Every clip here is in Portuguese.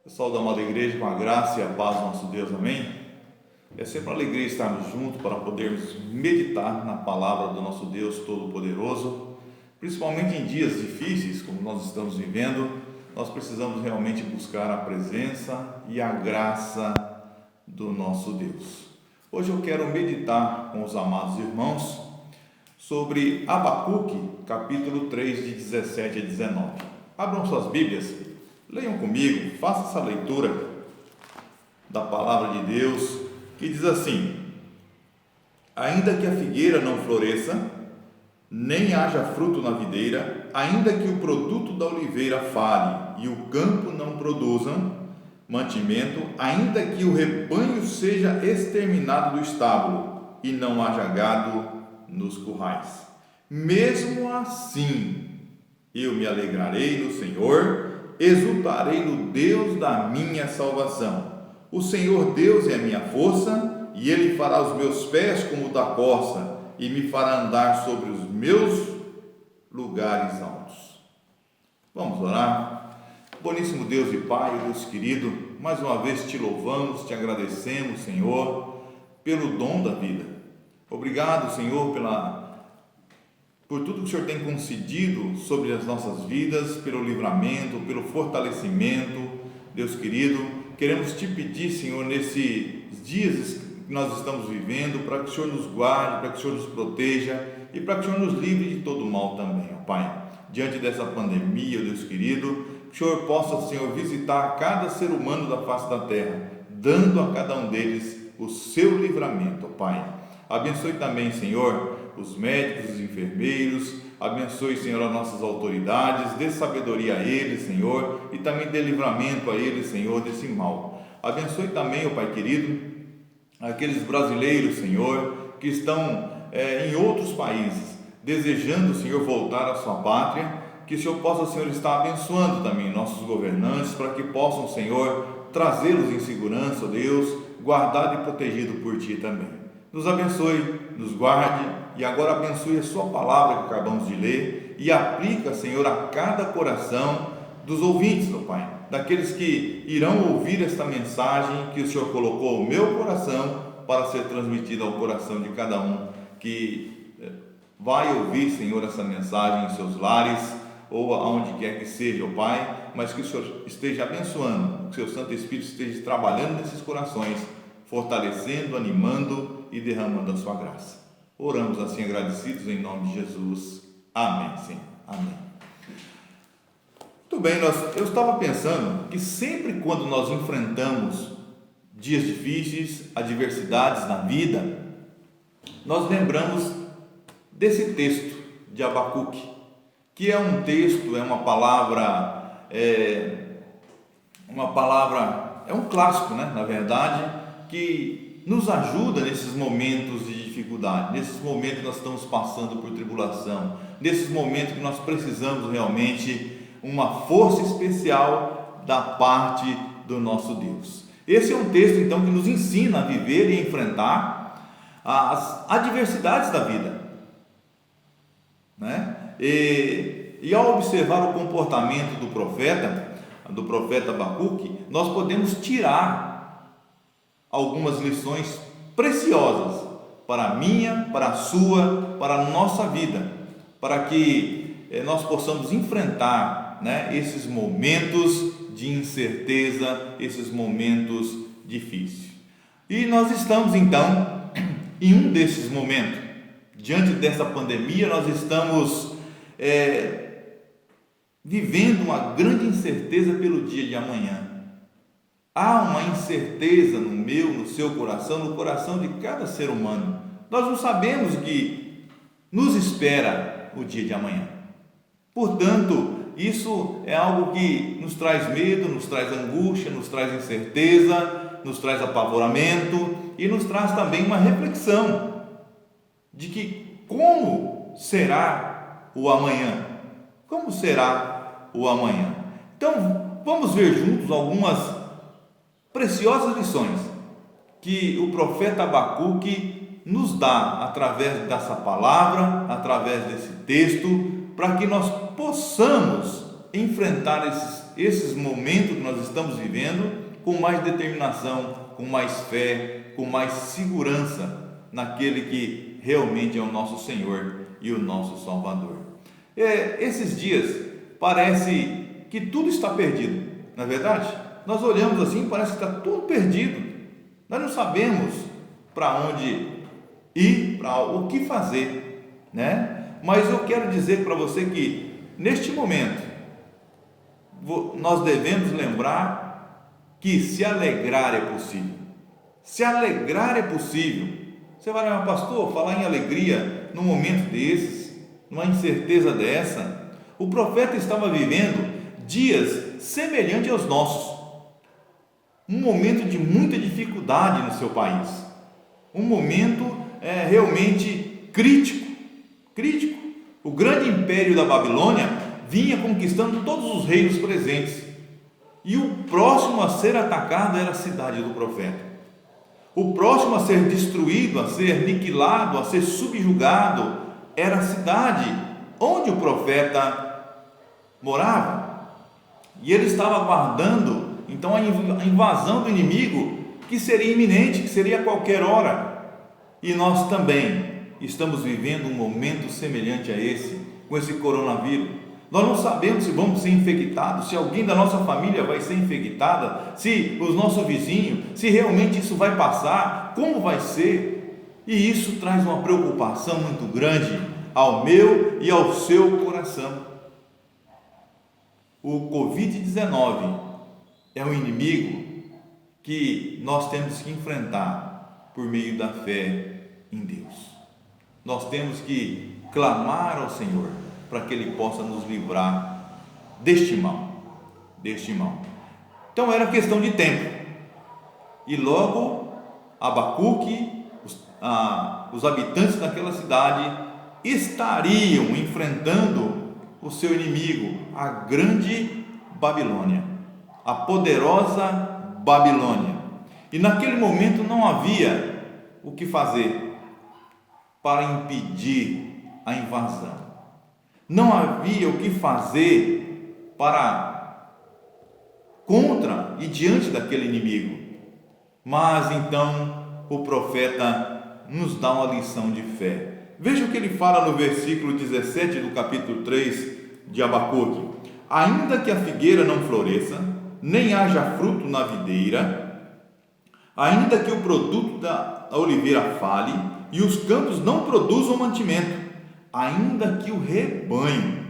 Pessoal da amada igreja, com a graça e a paz do nosso Deus, amém? É sempre uma alegria estarmos juntos para podermos meditar na palavra do nosso Deus Todo-Poderoso, principalmente em dias difíceis como nós estamos vivendo. Nós precisamos realmente buscar a presença e a graça do nosso Deus. Hoje eu quero meditar com os amados irmãos sobre Abacuque, capítulo 3, de 17 a 19. Abram suas Bíblias, leiam comigo, façam essa leitura da palavra de Deus, que diz assim: ainda que a figueira não floresça, nem haja fruto na videira, ainda que o produto da oliveira fale e o campo não produza mantimento, ainda que o rebanho seja exterminado do estábulo e não haja gado nos currais, mesmo assim eu me alegrarei no Senhor, exultarei no Deus da minha salvação. O Senhor Deus é a minha força, e Ele fará os meus pés como o da corça, e me fará andar sobre os meus lugares altos. Vamos orar? Boníssimo Deus e Pai, Deus querido, mais uma vez te louvamos, te agradecemos, Senhor, pelo dom da vida. Obrigado, Senhor, por tudo que o Senhor tem concedido sobre as nossas vidas, pelo livramento, pelo fortalecimento. Deus querido, queremos te pedir, Senhor, nesses dias que nós estamos vivendo, para que o Senhor nos guarde, para que o Senhor nos proteja e para que o Senhor nos livre de todo mal também, ó Pai. Diante dessa pandemia, Deus querido, que o Senhor possa, Senhor, visitar cada ser humano da face da terra, dando a cada um deles o seu livramento, ó Pai. Abençoe também, Senhor, os médicos, os enfermeiros, abençoe, Senhor, as nossas autoridades, dê sabedoria a eles, Senhor, e também dê livramento a eles, Senhor, desse mal. Abençoe também, ó Pai querido, aqueles brasileiros, Senhor, que estão em outros países, desejando, Senhor, voltar à sua pátria, que o Senhor possa, Senhor, estar abençoando também nossos governantes, para que possam, Senhor, trazê-los em segurança, ó Deus, guardado e protegido por Ti também. Nos abençoe, nos guarde, e agora abençoe a sua palavra que acabamos de ler e aplica, Senhor, a cada coração dos ouvintes, ó Pai, daqueles que irão ouvir esta mensagem que o Senhor colocou no meu coração para ser transmitida ao coração de cada um que vai ouvir, Senhor, essa mensagem em seus lares ou aonde quer que seja, ó Pai, mas que o Senhor esteja abençoando, que o seu Santo Espírito esteja trabalhando nesses corações, fortalecendo, animando e derramando a sua graça. Oramos assim agradecidos em nome de Jesus. Amém, Senhor. Amém. Muito bem, eu estava pensando que sempre quando nós enfrentamos dias difíceis, adversidades na vida, nós lembramos desse texto de Abacuque, que é um texto, é um clássico, né? Na verdade, que nos ajuda nesses momentos de dificuldade, nesses momentos que nós estamos passando por tribulação, nesses momentos que nós precisamos realmente uma força especial da parte do nosso Deus. Esse é um texto então que nos ensina a viver e enfrentar as adversidades da vida, né? E ao observar o comportamento do profeta Abacuque, nós podemos tirar algumas lições preciosas para a minha, para a sua, para a nossa vida, para que nós possamos enfrentar, né, esses momentos de incerteza, esses momentos difíceis. E nós estamos então em um desses momentos, diante dessa pandemia, nós estamos vivendo uma grande incerteza pelo dia de amanhã. Há uma incerteza no meu, no seu coração, no coração de cada ser humano. Nós não sabemos o que nos espera o dia de amanhã. Portanto, isso é algo que nos traz medo, nos traz angústia, nos traz incerteza, nos traz apavoramento e nos traz também uma reflexão de que como será o amanhã? Como será o amanhã? Então, vamos ver juntos algumas preciosas lições que o profeta Abacuque nos dá através dessa palavra, através desse texto, para que nós possamos enfrentar esses momentos que nós estamos vivendo com mais determinação, com mais fé, com mais segurança naquele que realmente é o nosso Senhor e o nosso Salvador. Esses dias parece que tudo está perdido, não é verdade? Nós olhamos assim, parece que está tudo perdido. Nós não sabemos para onde ir, para o que fazer, né? Mas eu quero dizer para você que neste momento nós devemos lembrar que se alegrar é possível. Se alegrar é possível. Você vai lá, pastor, falar em alegria num momento desses, numa incerteza dessa. O profeta estava vivendo dias semelhantes aos nossos. Um momento de muita dificuldade no seu país. Um momento realmente crítico. O grande império da Babilônia vinha conquistando todos os reinos presentes. E o próximo a ser atacado era a cidade do profeta. O próximo a ser destruído, a ser aniquilado, a ser subjugado, era a cidade onde o profeta morava. E ele estava aguardando, então, a invasão do inimigo, que seria iminente, que seria a qualquer hora. E nós também estamos vivendo um momento semelhante a esse, com esse coronavírus. Nós não sabemos se vamos ser infectados, se alguém da nossa família vai ser infectada, se os nossos vizinhos, se realmente isso vai passar, como vai ser. E isso traz uma preocupação muito grande ao meu e ao seu coração. O Covid-19 é um inimigo que nós temos que enfrentar por meio da fé em Deus. Nós temos que clamar ao Senhor para que Ele possa nos livrar deste mal. Então era questão de tempo. E logo Abacuque, os habitantes daquela cidade estariam enfrentando o seu inimigo, a grande Babilônia, a poderosa Babilônia. E naquele momento não havia o que fazer para impedir a invasão. Não havia o que fazer contra e diante daquele inimigo. Mas então o profeta nos dá uma lição de fé. Veja o que ele fala no versículo 17 do capítulo 3 de Abacuque: ainda que a figueira não floresça, nem haja fruto na videira, ainda que o produto da oliveira fale e os campos não produzam mantimento, ainda que o rebanho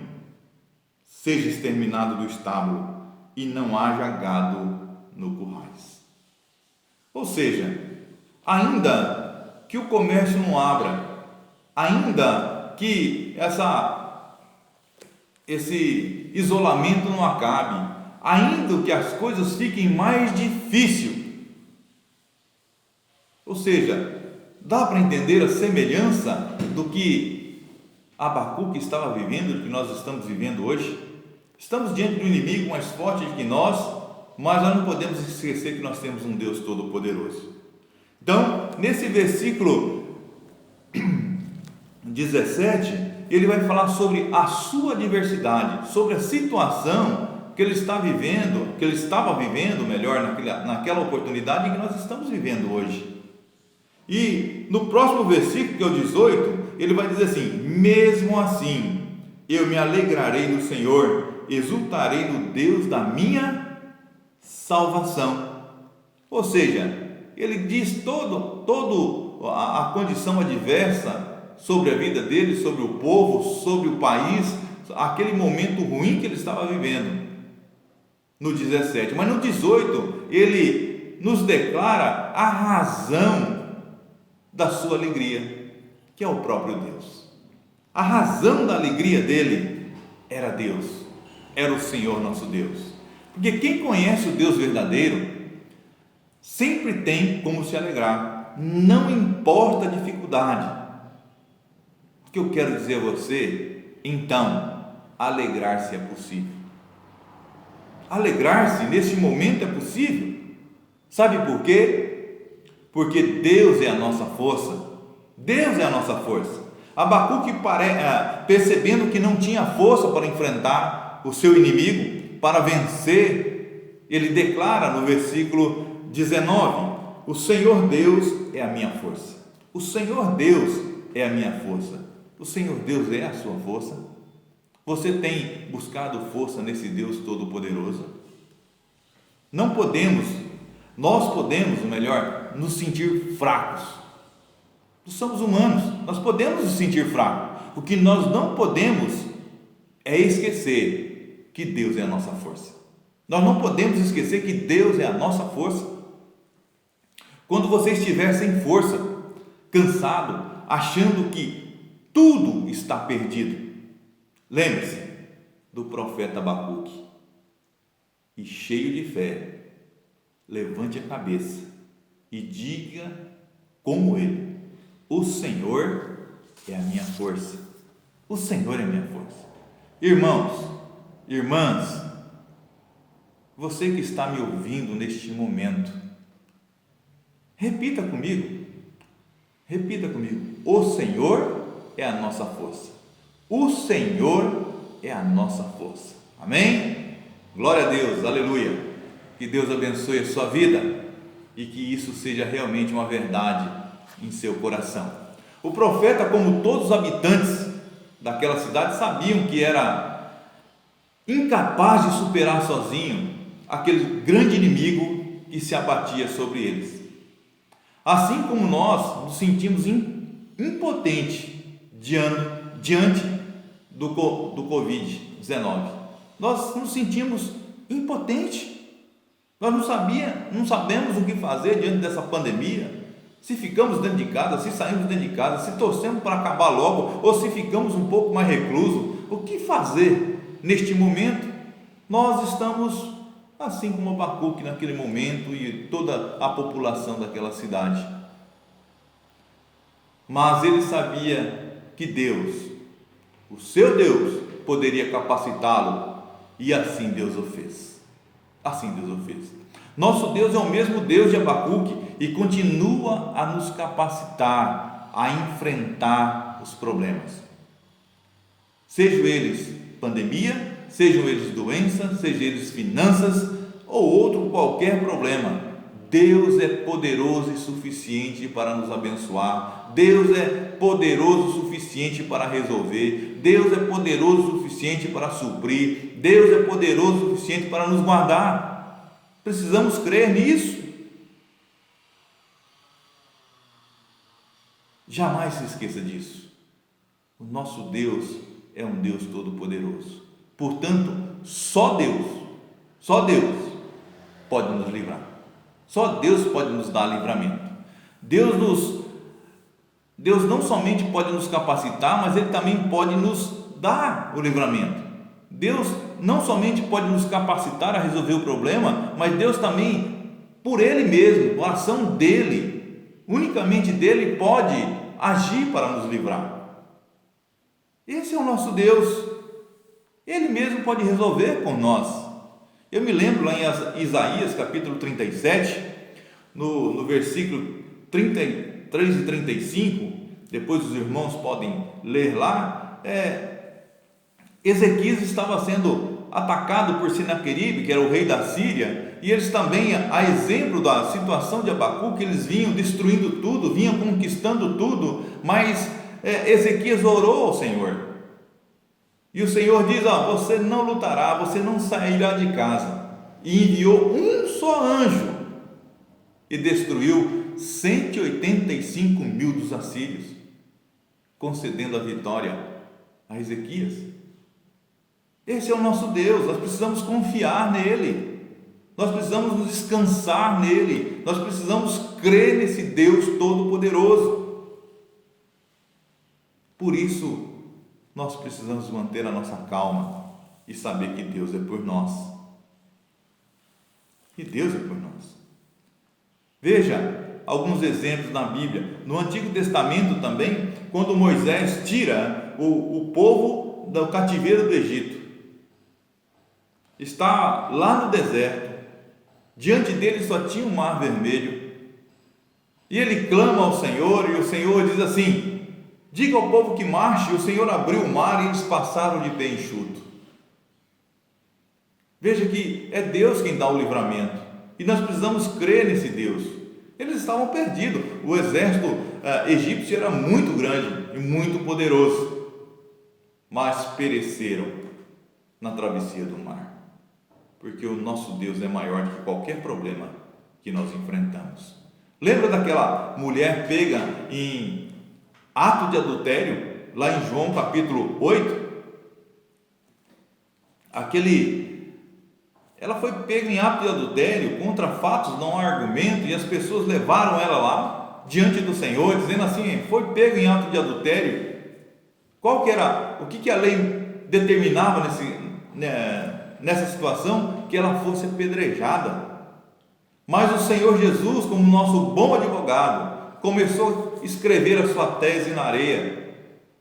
seja exterminado do estábulo e não haja gado no currais. Ou seja, ainda que o comércio não abra, ainda que esse isolamento não acabe, ainda que as coisas fiquem mais difíceis. Ou seja, dá para entender a semelhança do que Abacuque estava vivendo, do que nós estamos vivendo hoje. Estamos diante de um inimigo mais forte do que nós, mas nós não podemos esquecer que nós temos um Deus Todo-Poderoso. Então, nesse versículo 17, ele vai falar sobre a sua adversidade, sobre a situação que ele está vivendo, que ele estava vivendo, melhor, naquela oportunidade que nós estamos vivendo hoje. E no próximo versículo, que é o 18, ele vai dizer assim: mesmo assim, eu me alegrarei no Senhor, exultarei no Deus da minha salvação. Ou seja, ele diz todo a condição adversa sobre a vida dele, sobre o povo, sobre o país, aquele momento ruim que ele estava vivendo, no 17. Mas no 18, ele nos declara a razão da sua alegria, que é o próprio Deus. A razão da alegria dele era Deus, era o Senhor nosso Deus. Porque quem conhece o Deus verdadeiro sempre tem como se alegrar, não importa a dificuldade. O que eu quero dizer a você, então, alegrar-se é possível. Alegrar-se nesse momento é possível. Sabe por quê? Porque Deus é a nossa força. Deus é a nossa força. Abacuque, percebendo que não tinha força para enfrentar o seu inimigo, para vencer, ele declara no versículo 19: o Senhor Deus é a minha força. O Senhor Deus é a minha força. O Senhor Deus é a sua força? Você tem buscado força nesse Deus Todo-Poderoso? Nós podemos, melhor, nos sentir fracos. Nós somos humanos, nós podemos nos sentir fracos. O que nós não podemos é esquecer que Deus é a nossa força. Nós não podemos esquecer que Deus é a nossa força. Quando você estiver sem força, cansado, achando que tudo está perdido, lembre-se do profeta Abacuque e, cheio de fé, levante a cabeça e diga como ele: o Senhor é a minha força. O Senhor é a minha força. Irmãos, irmãs, você que está me ouvindo neste momento, repita comigo, o Senhor é a nossa força. O Senhor é a nossa força. Amém? Glória a Deus, aleluia. Que Deus abençoe a sua vida e que isso seja realmente uma verdade em seu coração. O profeta, como todos os habitantes daquela cidade, sabiam que era incapaz de superar sozinho aquele grande inimigo que se abatia sobre eles. Assim como nós nos sentimos impotentes diante do Covid-19, nós nos sentimos impotentes. Nós não sabemos o que fazer diante dessa pandemia. Se ficamos dentro de casa, se saímos dentro de casa, se torcemos para acabar logo, ou se ficamos um pouco mais reclusos, o que fazer neste momento? Nós estamos assim como Abacuque naquele momento e toda a população daquela cidade. Mas ele sabia que Deus, o seu Deus, poderia capacitá-lo, e assim Deus o fez. Assim Deus o fez. Nosso Deus é o mesmo Deus de Abacuque e continua a nos capacitar a enfrentar os problemas. Sejam eles pandemia, sejam eles doenças, sejam eles finanças ou outro qualquer problema, Deus é poderoso e suficiente para nos abençoar. Deus é poderoso o suficiente para resolver. Deus é poderoso o suficiente para suprir. Deus é poderoso o suficiente para nos guardar. Precisamos crer nisso. Jamais se esqueça disso. O nosso Deus é um Deus todo-poderoso. Portanto, só Deus pode nos livrar. Só Deus pode nos dar livramento. Deus não somente pode nos capacitar, mas Ele também pode nos dar o livramento. Deus não somente pode nos capacitar a resolver o problema, mas Deus também, por Ele mesmo, por ação dEle, unicamente dEle, pode agir para nos livrar. Esse é o nosso Deus. Ele mesmo pode resolver por nós. Eu me lembro lá em Isaías capítulo 37, no versículo 33 e 35, depois os irmãos podem ler lá, Ezequias estava sendo atacado por Senaqueribe, que era o rei da Síria, e eles também, a exemplo da situação de Abacuque, eles vinham destruindo tudo, vinham conquistando tudo, mas Ezequias orou ao Senhor, e o Senhor diz: você não lutará, você não sairá de casa, e enviou um só anjo, e destruiu 185 mil dos assírios, concedendo a vitória a Ezequias. Esse é o nosso Deus. Nós precisamos confiar nele, nós precisamos nos descansar nele, nós precisamos crer nesse Deus todo-poderoso. Por isso nós precisamos manter a nossa calma e saber que Deus é por nós. Que Deus é por nós. Veja alguns exemplos na Bíblia. No Antigo Testamento também, quando Moisés tira o povo do cativeiro do Egito, está lá no deserto, diante dele só tinha um mar vermelho, e ele clama ao Senhor, e o Senhor diz assim: diga ao povo que marche. O Senhor abriu o mar e eles passaram de pé enxuto. Veja que é Deus quem dá o livramento e nós precisamos crer nesse Deus. Eles estavam perdidos, o exército egípcio era muito grande e muito poderoso, mas pereceram na travessia do mar, porque o nosso Deus é maior do que qualquer problema que nós enfrentamos. Lembra daquela mulher pega em ato de adultério, lá em João capítulo 8? Ela foi pega em ato de adultério, contra fatos não há argumento, e as pessoas levaram ela lá diante do Senhor, dizendo assim: foi pega em ato de adultério. O que a lei determinava nessa situação? Que ela fosse apedrejada. Mas o Senhor Jesus, como nosso bom advogado, começou a escrever a sua tese na areia,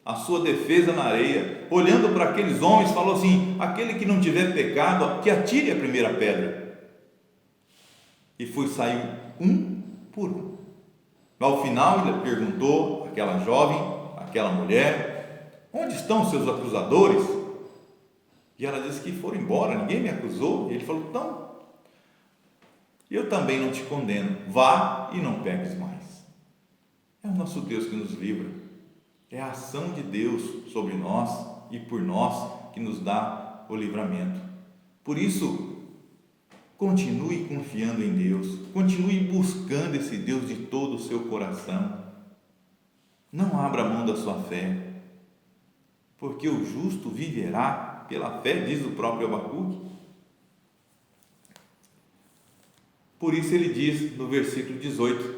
a sua defesa na areia, olhando para aqueles homens, falou assim: aquele que não tiver pecado, que atire a primeira pedra. E saiu um por um. Ao final ele perguntou àquela jovem, àquela mulher: onde estão os seus acusadores? E ela disse que foram embora, ninguém me acusou. E ele falou: então, eu também não te condeno, vá e não peques mais. É o nosso Deus que nos livra, é a ação de Deus sobre nós e por nós que nos dá o livramento. Por isso, continue confiando em Deus, continue buscando esse Deus de todo o seu coração. Não abra mão da sua fé, porque o justo viverá pela fé, diz o próprio Abacuque. Por isso ele diz no versículo 18,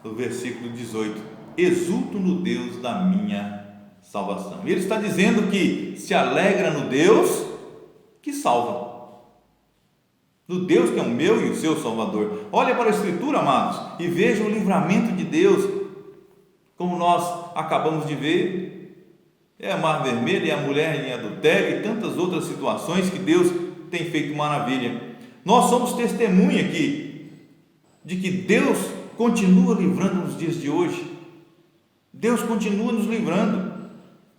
no versículo 18: exulto no Deus da minha salvação. E ele está dizendo que se alegra no Deus que salva, no Deus que é o meu e o seu Salvador. Olha para a Escritura, amados, e veja o livramento de Deus, como nós acabamos de ver. É a Mar Vermelho, e a mulher em adultério e tantas outras situações que Deus tem feito maravilha. Nós somos testemunha aqui de que Deus continua livrando nos dias de hoje. Deus continua nos livrando.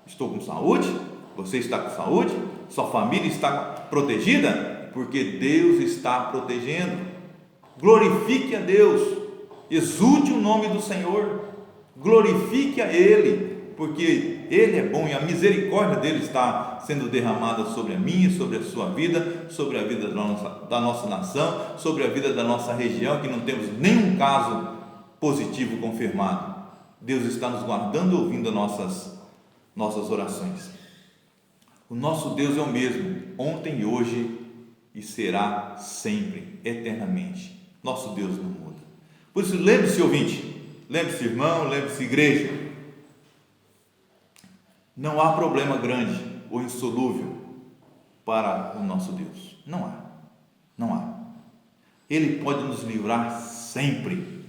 Estou com saúde, você está com saúde, sua família está protegida, porque Deus está protegendo. Glorifique a Deus, exulte o nome do Senhor, glorifique a Ele, porque Ele é bom e a misericórdia dele está sendo derramada sobre a minha, sobre a sua vida, sobre a vida da nossa nação, sobre a vida da nossa região, que não temos nenhum caso positivo confirmado. Deus está nos guardando e ouvindo nossas orações. O nosso Deus é o mesmo, ontem e hoje, e será sempre, eternamente. Nosso Deus não muda. Por isso, lembre-se, ouvinte, lembre-se, irmão, lembre-se, igreja, não há problema grande ou insolúvel para o nosso Deus. Não há. Ele pode nos livrar sempre.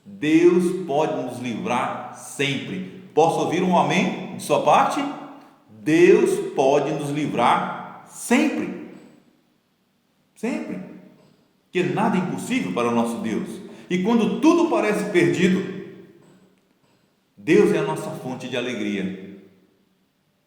Deus pode nos livrar sempre. Posso ouvir um amém de sua parte? Deus pode nos livrar sempre. Sempre. Porque nada é impossível para o nosso Deus. E quando tudo parece perdido, Deus é a nossa fonte de alegria.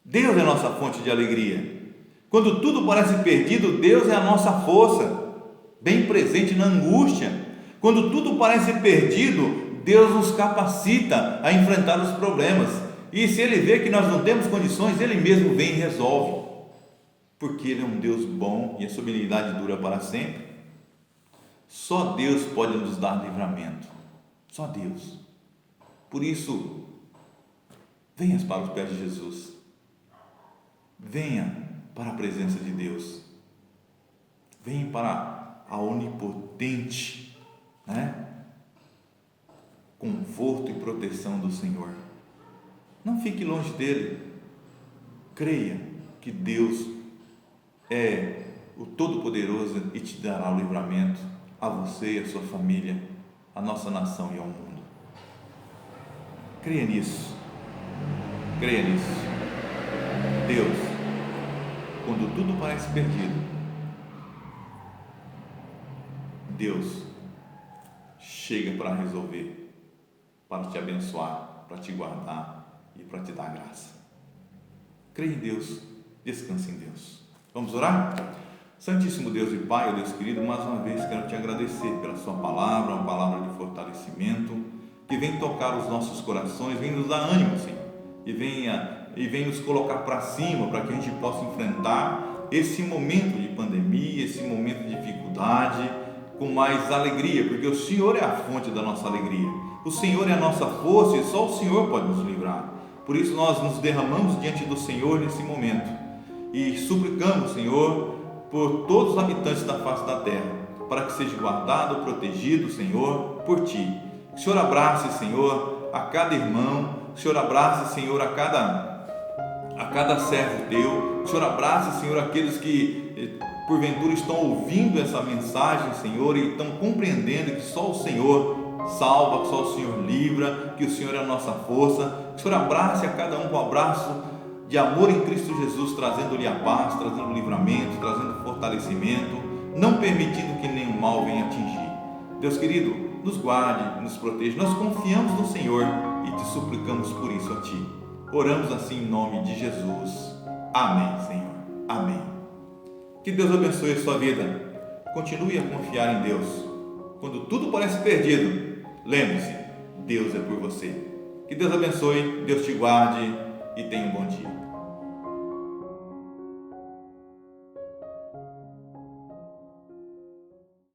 Deus é a nossa fonte de alegria. Quando tudo parece perdido, Deus é a nossa força, bem presente na angústia. Quando tudo parece perdido, Deus nos capacita a enfrentar os problemas. E se Ele vê que nós não temos condições, Ele mesmo vem e resolve. Porque Ele é um Deus bom e a sua benignidade dura para sempre. Só Deus pode nos dar livramento. Só Deus. Por isso, venha para os pés de Jesus. Venha para a presença de Deus. Venha para a onipotente, conforto e proteção do Senhor. Não fique longe dele. Creia que Deus é o Todo-Poderoso e te dará o livramento a você e a sua família, a nossa nação e ao mundo. Creia nisso. Creia nisso. Deus, quando tudo parece perdido, Deus chega para resolver, para te abençoar, para te guardar e para te dar graça. Creia em Deus, descanse em Deus. Vamos orar? Santíssimo Deus e Pai, ó Deus querido, mais uma vez quero te agradecer pela sua palavra, uma palavra de fortalecimento, que vem tocar os nossos corações, vem nos dar ânimo, Senhor, e vem nos colocar para cima, para que a gente possa enfrentar esse momento de pandemia, esse momento de dificuldade, com mais alegria, porque o Senhor é a fonte da nossa alegria, o Senhor é a nossa força e só o Senhor pode nos livrar. Por isso nós nos derramamos diante do Senhor nesse momento e suplicamos, Senhor, por todos os habitantes da face da terra, para que seja guardado, protegido, Senhor, por Ti. Que o Senhor abrace, Senhor, a cada irmão, que o Senhor abrace, Senhor, a cada servo Teu, que o Senhor abrace, Senhor, aqueles que porventura estão ouvindo essa mensagem, Senhor, e estão compreendendo que só o Senhor salva, que só o Senhor livra, que o Senhor é a nossa força. Que o Senhor abrace a cada um com um abraço de amor em Cristo Jesus, trazendo-lhe a paz, trazendo o livramento, trazendo fortalecimento, não permitindo que nenhum mal venha atingir. Deus querido, nos guarde, nos proteja. Nós confiamos no Senhor e te suplicamos por isso a Ti. Oramos assim em nome de Jesus. Amém, Senhor. Amém. Que Deus abençoe a sua vida. Continue a confiar em Deus. Quando tudo parece perdido, lembre-se, Deus é por você. Que Deus abençoe, Deus te guarde e tenha um bom dia.